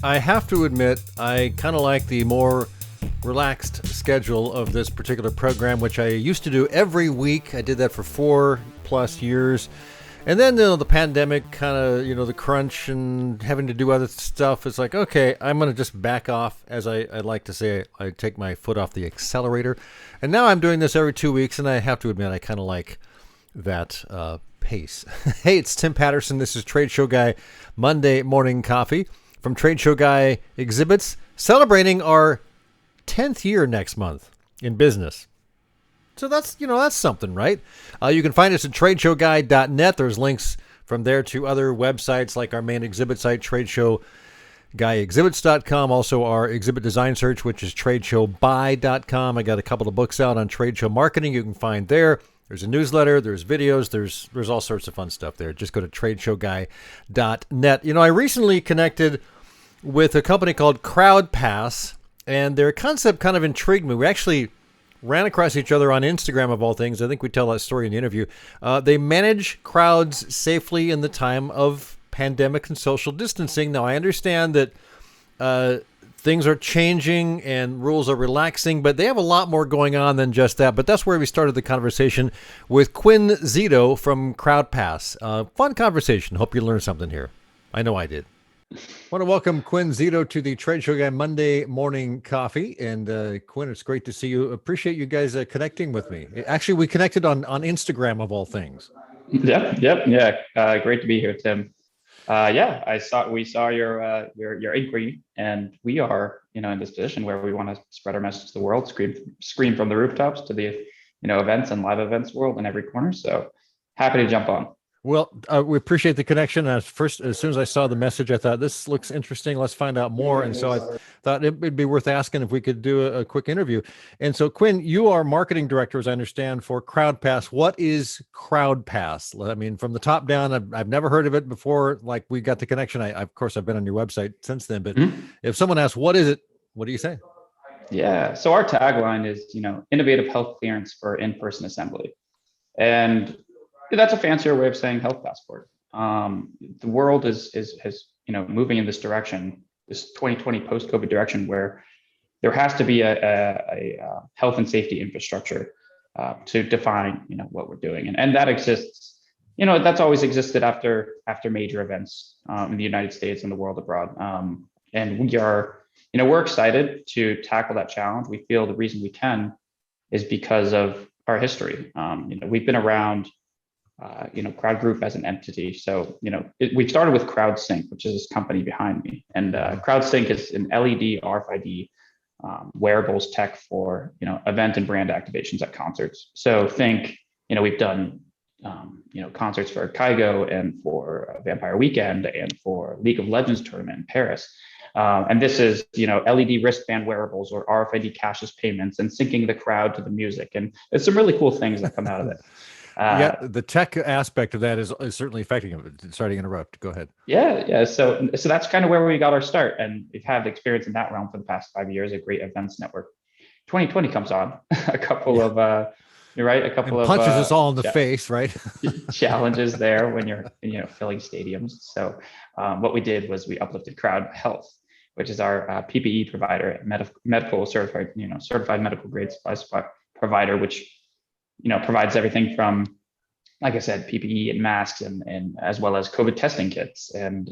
I have to admit, I kind of like the more relaxed schedule of this particular program, which I used to do every week. I did that for 4+ years. And then, the pandemic kind of, the crunch and having to do other stuff. It's like, okay, I'm going to just back off. As I like to say, I take my foot off the accelerator. And now I'm doing this every 2 weeks, and I have to admit, I kind of like that pace. Hey, it's Tim Patterson. This is Trade Show Guy Monday Morning Coffee from Trade Show Guy Exhibits, celebrating our 10th year next month in business. So that's something, right? You can find us at tradeshowguy.net. There's links from there to other websites like our main exhibit site, tradeshowguyexhibits.com. Also our exhibit design search, which is tradeshowbuy.com. I got a couple of books out on trade show marketing you can find there. There's a newsletter, there's videos, there's all sorts of fun stuff there. Just go to tradeshowguy.net. I recently connected with a company called CrowdPass, and their concept kind of intrigued me. We actually ran across each other on Instagram, of all things. I think we tell that story in the interview. They manage crowds safely in the time of pandemic and social distancing. Now, I understand that things are changing and rules are relaxing, but they have a lot more going on than just that. But that's where we started the conversation with Quinn Zito from CrowdPass. Fun conversation. Hope you learned something here. I know I did. I want to welcome Quinn Zito to the Trade Show Guy Monday Morning Coffee. And Quinn, it's great to see you. Appreciate you guys connecting with me. Actually, we connected on Instagram, of all things. Yep. Yeah. Great to be here, Tim. We saw your inquiry, and we are, in this position where we want to spread our message to the world, scream from the rooftops to the, events and live events world in every corner. So happy to jump on. Well, we appreciate the connection. As soon as I saw the message, I thought this looks interesting. Let's find out more. And so I thought it'd be worth asking if we could do a quick interview. And so, Quinn, you are marketing director, as I understand, for CrowdPass. What is CrowdPass? I mean, from the top down, I've never heard of it before. Like, we got the connection. Of course, I've been on your website since then. But if someone asks, what is it? What do you say? Yeah. So our tagline is, innovative health clearance for in-person assembly. And that's a fancier way of saying health passport. The world is moving in this direction, this 2020 post-COVID direction, where there has to be a health and safety infrastructure to define what we're doing, and that exists. That's always existed after major events in the United States and the world abroad. And we are, we're excited to tackle that challenge. We feel the reason we can is because of our history. We've been around. Crowd Group as an entity. So, we started with CrowdSync, which is this company behind me. And CrowdSync is an LED RFID wearables tech for, event and brand activations at concerts. So think, we've done, concerts for Kygo and for Vampire Weekend and for League of Legends tournament in Paris. And this is, LED wristband wearables or RFID cashless payments and syncing the crowd to the music. And there's some really cool things that come out of it. The tech aspect of that is certainly affecting it. Sorry to interrupt. Go ahead. Yeah. So that's kind of where we got our start, and we've had experience in that realm for the past 5 years. A great events network. 2020 comes on, a couple of you're right, a couple of punches us all in the face, right? Challenges there when you're filling stadiums. So what we did was we uplifted Crowd Health, which is our PPE provider, medical certified medical grade supplies provider, which provides everything from, like I said, PPE and masks and as well as COVID testing kits and,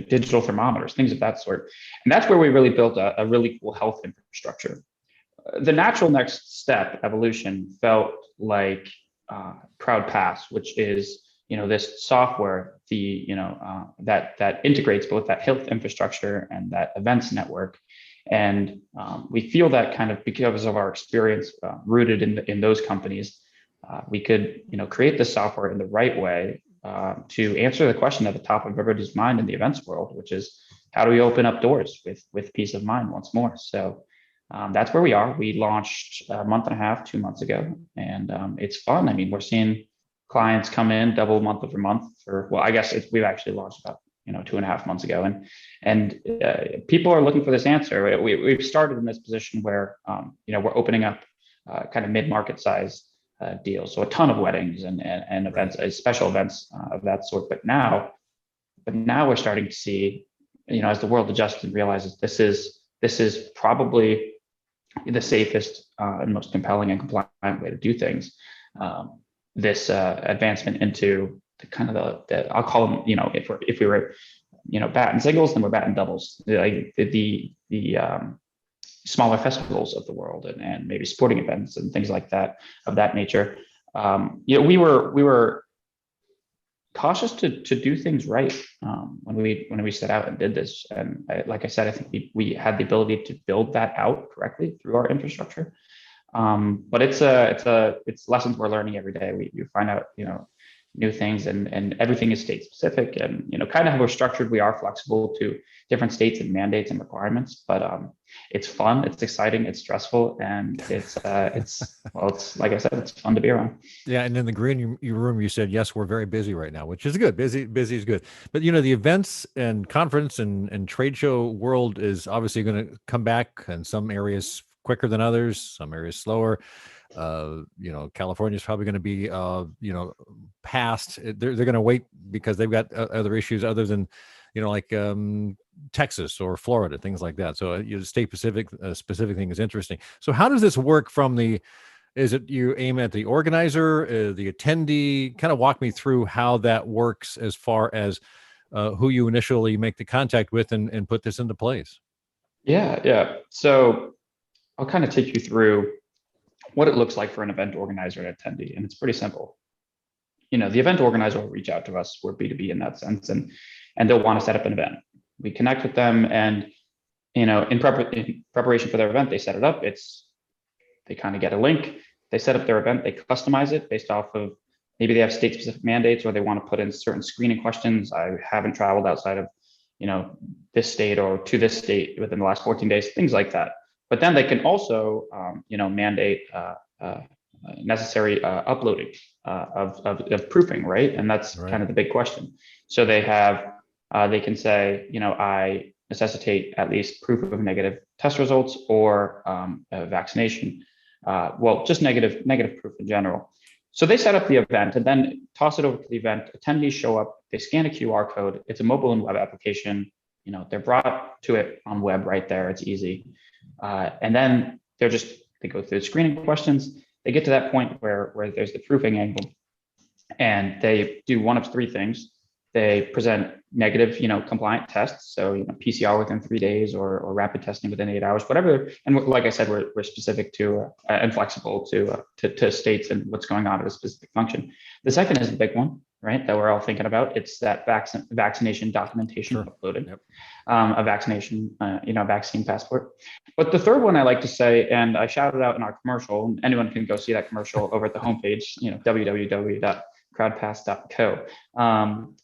digital thermometers, things of that sort. And that's where we really built a really cool health infrastructure. The natural next step, evolution, felt like CrowdPass, which is, this software, that integrates both that health infrastructure and that events network. And we feel that kind of because of our experience rooted in those companies, we could create the software in the right way to answer the question at the top of everybody's mind in the events world, which is how do we open up doors with peace of mind once more? So that's where we are. We launched a month and a half, 2 months ago, and it's fun. I mean, we're seeing clients come in double month over month we've actually launched about 2.5 months ago. And people are looking for this answer. We've started in this position where, we're opening up kind of mid-market size deals. So a ton of weddings and events, special events of that sort. But now we're starting to see as the world adjusts and realizes this is probably the safest and most compelling and compliant way to do things. This advancement into the kind of the I'll call them, if we were, batting singles, then we're batting doubles. Like the smaller festivals of the world, and maybe sporting events and things like that of that nature. We were cautious to do things right when we set out and did this. And like I said, I think we had the ability to build that out correctly through our infrastructure. But it's lessons we're learning every day. We find out, new things, and everything is state specific, and, kind of how we're structured, we are flexible to different states and mandates and requirements, but it's fun, it's exciting, it's stressful, and it's like I said, it's fun to be around. Yeah, and in the green room, you said, yes, we're very busy right now, which is good. Busy is good. But the events and conference and trade show world is obviously going to come back in some areas quicker than others, some areas slower. California is probably going to be, past. They're going to wait because they've got other issues other than, like Texas or Florida, things like that. So state specific thing is interesting. So how does this work from the? Is it you aim at the organizer, the attendee? Kind of walk me through how that works as far as who you initially make the contact with and put this into place. Yeah. So I'll kind of take you through what it looks like for an event organizer and attendee, and it's pretty simple. The event organizer will reach out to us. We're B2B in that sense, and they'll want to set up an event. We connect with them, and in preparation for their event, they set it up. They kind of get a link. They set up their event. They customize it based off of, maybe they have state specific mandates, or they want to put in certain screening questions. I haven't traveled outside of this state or to this state within the last 14 days, things like that. But then they can also mandate necessary uploading of proofing, right? And that's right. Kind of the big question. So they can say, I necessitate at least proof of negative test results or vaccination. Just negative proof in general. So they set up the event and then toss it over to the event. Attendees show up, they scan a QR code. It's a mobile and web application. They're brought to it on web right there. It's easy. And then they go through the screening questions. They get to that point where there's the proofing angle, and they do one of three things. They present negative, compliant tests. So, PCR within 3 days or rapid testing within 8 hours, whatever. And like I said, we're specific to and flexible to states and what's going on at a specific function. The second is the big one, right, that we're all thinking about. It's that vaccination documentation uploaded, yep. A vaccination, vaccine passport. But the third one I like to say, and I shouted out in our commercial, and anyone can go see that commercial over at the homepage, www.crowdpass.co,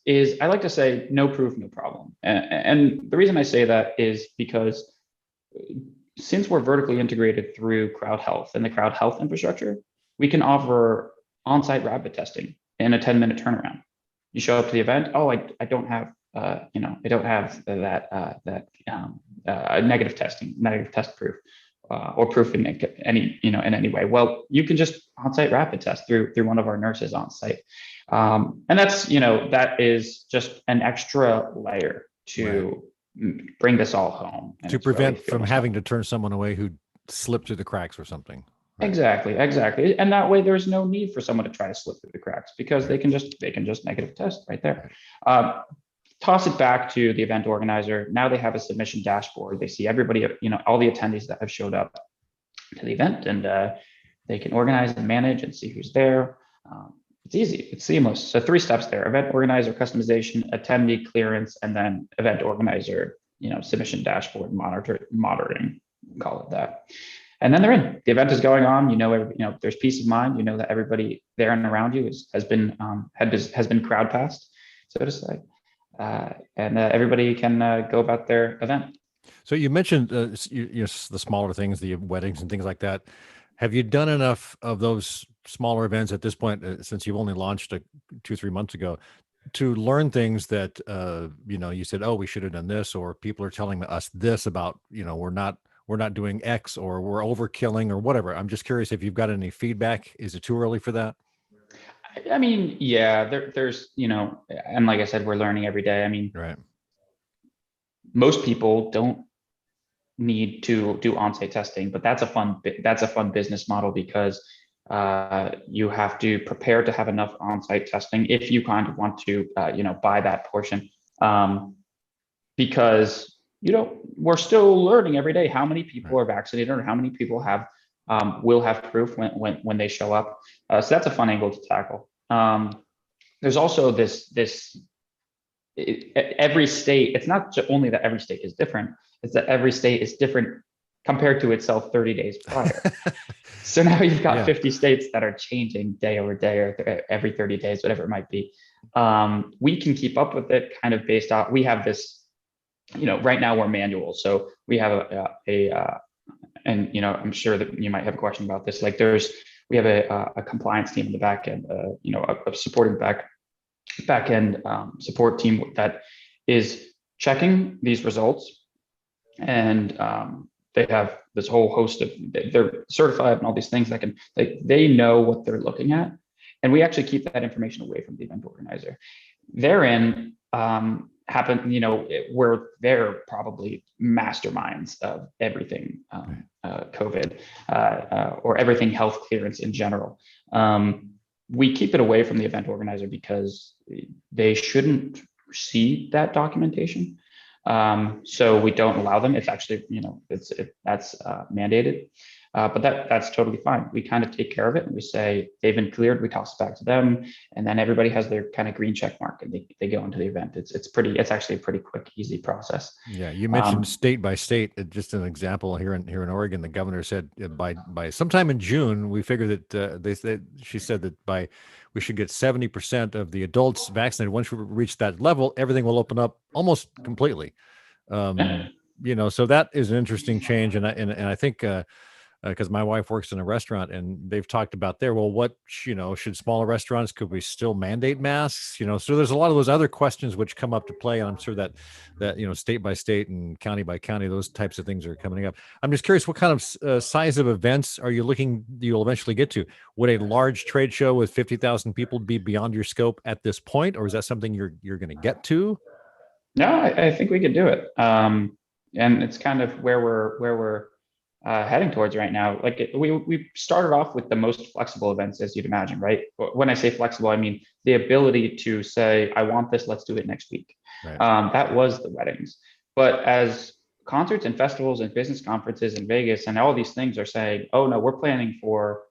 is I like to say, no proof, no problem. And the reason I say that is because since we're vertically integrated through Crowd Health and the Crowd Health infrastructure, we can offer on-site rapid testing in a 10-minute turnaround. You show up to the event. Oh, I don't have, I don't have that negative test proof or proof in any, in any way. Well, you can just on-site rapid test through one of our nurses on site, and that's that is just an extra layer to bring this all home to prevent really from having to turn someone away who slipped through the cracks or something. Right. Exactly. And that way there's no need for someone to try to slip through the cracks, because they can just negative test right there. Toss it back to the event organizer. Now they have a submission dashboard. They see everybody, all the attendees that have showed up to the event, and they can organize and manage and see who's there. It's easy, it's seamless. So 3 steps there: event organizer customization, attendee clearance, and then event organizer, submission dashboard monitoring, call it that. And then they're in. The event is going on. There's peace of mind. That everybody there and around you has been crowd passed, so to say, and everybody can go about their event. So you mentioned the smaller things, the weddings and things like that. Have you done enough of those smaller events at this point, since you've only launched 2-3 months ago, to learn things that you said, oh, we should have done this, or people are telling us this about we're not doing X, or we're overkilling, or whatever? I'm just curious if you've got any feedback. Is it too early for that? I mean, yeah, there's, and like I said, we're learning every day. I mean, right. most people don't need to do on-site testing, but that's a fun business model because you have to prepare to have enough on-site testing if you kind of want to buy that portion, because we're still learning every day how many people are vaccinated or how many people have will have proof when they show up. So that's a fun angle to tackle. There's also every state, it's not only that every state is different, it's that every state is different compared to itself 30 days prior. So now you've got 50 states that are changing day over day or every 30 days, whatever it might be. We can keep up with it kind of based off, we have this, right now we're manual. So we have and I'm sure that you might have a question about this. Like we have a compliance team in the back end, a supporting back end support team that is checking these results, and they have this whole host of, they're certified and all these things that they know what they're looking at, and we actually keep that information away from the event organizer. Therein where they're probably masterminds of everything COVID or everything health clearance in general. We keep it away from the event organizer because they shouldn't see that documentation. So we don't allow them. It's actually, that's mandated, but that's totally fine. We kind of take care of it and we say they've been cleared. We toss it back to them, and then everybody has their kind of green check mark and they go into the event. It's actually a pretty quick, easy process. Yeah, you mentioned state by state. Just an example here in Oregon, the governor said by sometime in June, we figured that she said that we should get 70% of the adults vaccinated. Once we reach that level, everything will open up almost completely. So that is an interesting change, and I think because my wife works in a restaurant and they've talked about there, well, what, should smaller restaurants, could we still mandate masks? So there's a lot of those other questions which come up to play. And I'm sure that state by state and county by county, those types of things are coming up. I'm just curious, what kind of size of events are you you'll eventually get to? Would a large trade show with 50,000 people be beyond your scope at this point? Or is that something you're going to get to? No, I think we could do it. And it's kind of where we're heading towards right now. Like we started off with the most flexible events, as you'd imagine, right? When I say flexible, I mean the ability to say, I want this, let's do it next week. Right. That was the weddings. But as concerts and festivals and business conferences in Vegas and all these things are saying, oh no, we're planning for,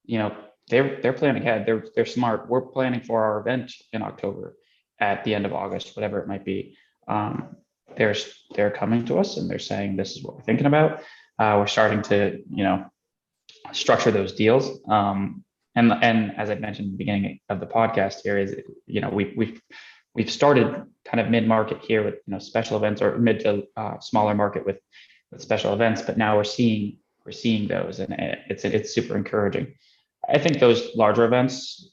they're planning ahead. They're smart. We're planning for our event in October at the end of August, whatever it might be. They're coming to us and they're saying, this is what we're thinking about. We're starting to, structure those deals. And as I mentioned at the beginning of the podcast here is, we've started kind of mid-market here with, special events, or mid to smaller market with special events, but now we're seeing those, and it's super encouraging. I think those larger events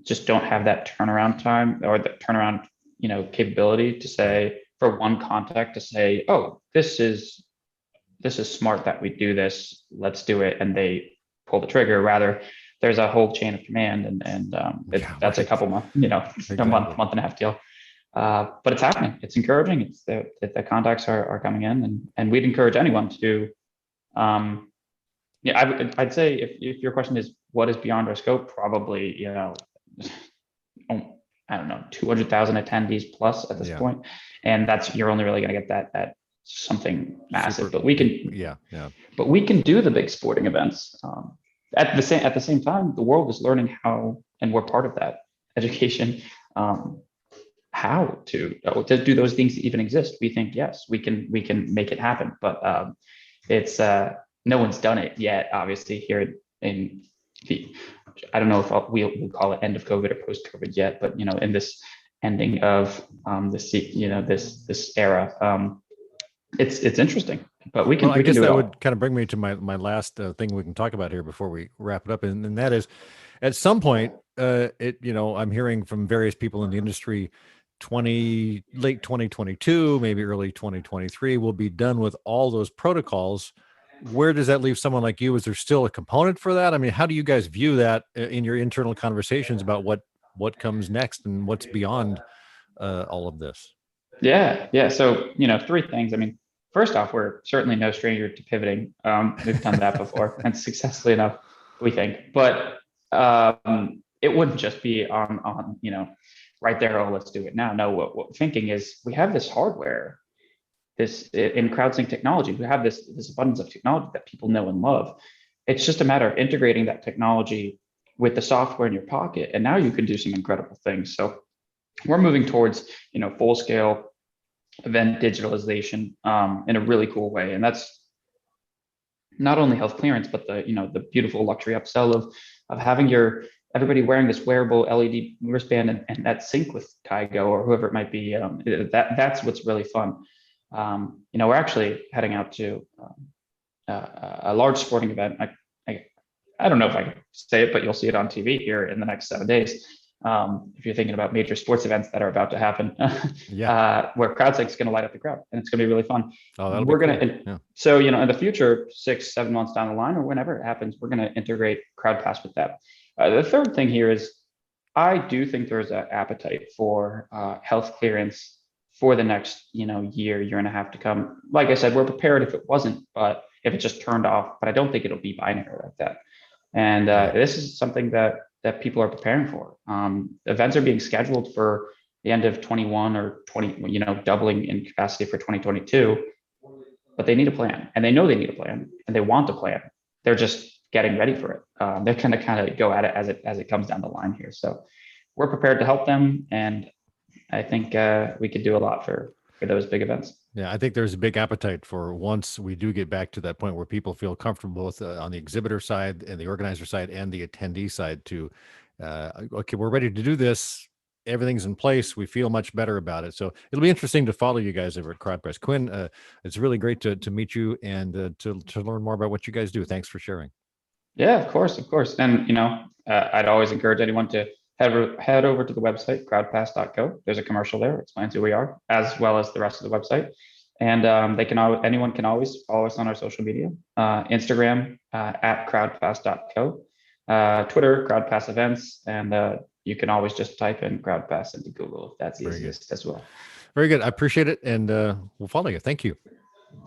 just don't have that turnaround time or the turnaround, capability to say, for one contact to say, oh, this is smart that we do this, let's do it, and they pull the trigger. Rather, there's a whole chain of command, and that's a couple months, exactly. A month and a half deal. But it's happening. It's encouraging. It's the contacts are coming in, and we'd encourage anyone to. I'd say if your question is what is beyond our scope, probably I don't know, 200,000 attendees plus at this point, and you're only really going to get that something massive. But we can but we can do the big sporting events. At the same time, the world is learning how, and we're part of that education. How to do those things even exist? We think yes, we can make it happen, but it's no one's done it yet. Obviously, here in the, I don't know if we'll call it end of COVID or post COVID yet, but in this ending of this era, it's interesting. But we can. Well, I guess that would kind of bring me to my last thing we can talk about here before we wrap it up, and that is, at some point, I'm hearing from various people in the industry, late 2022, maybe early 2023, we'll be done with all those protocols. Where does that leave someone like you? Is there still a component for that? I mean, how do you guys view that in your internal conversations about what comes next and what's beyond all of this? Yeah. So, three things. I mean, first off, we're certainly no stranger to pivoting. We've done that before and successfully enough, we think. But it wouldn't just be on, right there, oh, let's do it now. No, what we're thinking is we have this hardware, this in CrowdSync technology, we have this abundance of technology that people know and love. It's just a matter of integrating that technology with the software in your pocket, and now you can do some incredible things. So we're moving towards, full scale event digitalization in a really cool way. And that's not only health clearance, but the beautiful luxury upsell of having everybody wearing this wearable LED wristband and that sync with Kygo or whoever it might be. That's what's really fun. We're actually heading out to a large sporting event. I don't know if I can say it, but you'll see it on TV here in the next 7 days. If you're thinking about major sports events that are about to happen, where CrowdSync is going to light up the crowd, and it's going to be really fun. We're going to, so in the future, 6-7 months down the line, or whenever it happens, we're going to integrate CrowdPass with that. The third thing here is, I do think there's an appetite for health clearance for the next year and a half to come. Like I said, we're prepared if it wasn't, but if it just turned off. But I don't think it'll be binary like that. And this is something that people are preparing for. Events are being scheduled for the end of 21 or 20, doubling in capacity for 2022, but they need a plan, and they know they need a plan, and they want a plan. They're just getting ready for it. They're going to kind of go at it as it comes down the line here. So we're prepared to help them, and I think we could do a lot for those big events. Yeah, I think there's a big appetite for, once we do get back to that point where people feel comfortable both on the exhibitor side and the organizer side and the attendee side to, okay, we're ready to do this. Everything's in place. We feel much better about it. So it'll be interesting to follow you guys over at CrowdPass. Quinn, it's really great to meet you and to learn more about what you guys do. Thanks for sharing. Yeah, of course. And, I'd always encourage anyone to head over to the website, crowdpass.co. There's a commercial there. It explains who we are, as well as the rest of the website. And anyone can always follow us on our social media, Instagram at crowdpass.co, Twitter, CrowdPass events, and you can always just type in CrowdPass into Google if that's easiest as well. Very good. I appreciate it. And we'll follow you. Thank you.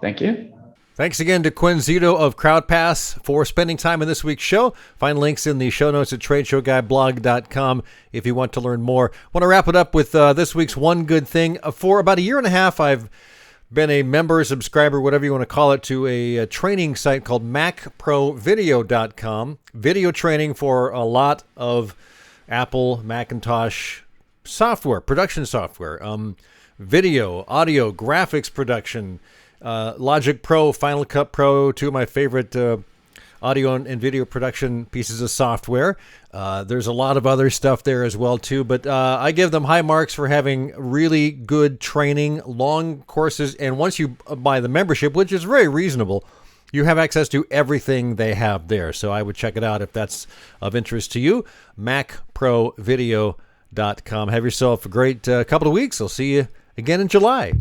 Thank you. Thanks again to Quinn Zito of CrowdPass for spending time in this week's show. Find links in the show notes at tradeshowguyblog.com if you want to learn more. I want to wrap it up with this week's one good thing. For about a year and a half, I've been a member, subscriber, whatever you want to call it, to a training site called MacProVideo.com. Video training for a lot of Apple, Macintosh software, production software, video, audio, graphics production, Logic Pro, Final Cut Pro, two of my favorite audio and video production pieces of software. There's a lot of other stuff there as well, too. But I give them high marks for having really good training, long courses. And once you buy the membership, which is very reasonable, you have access to everything they have there. So I would check it out if that's of interest to you. MacProVideo.com. Have yourself a great couple of weeks. I'll see you again in July.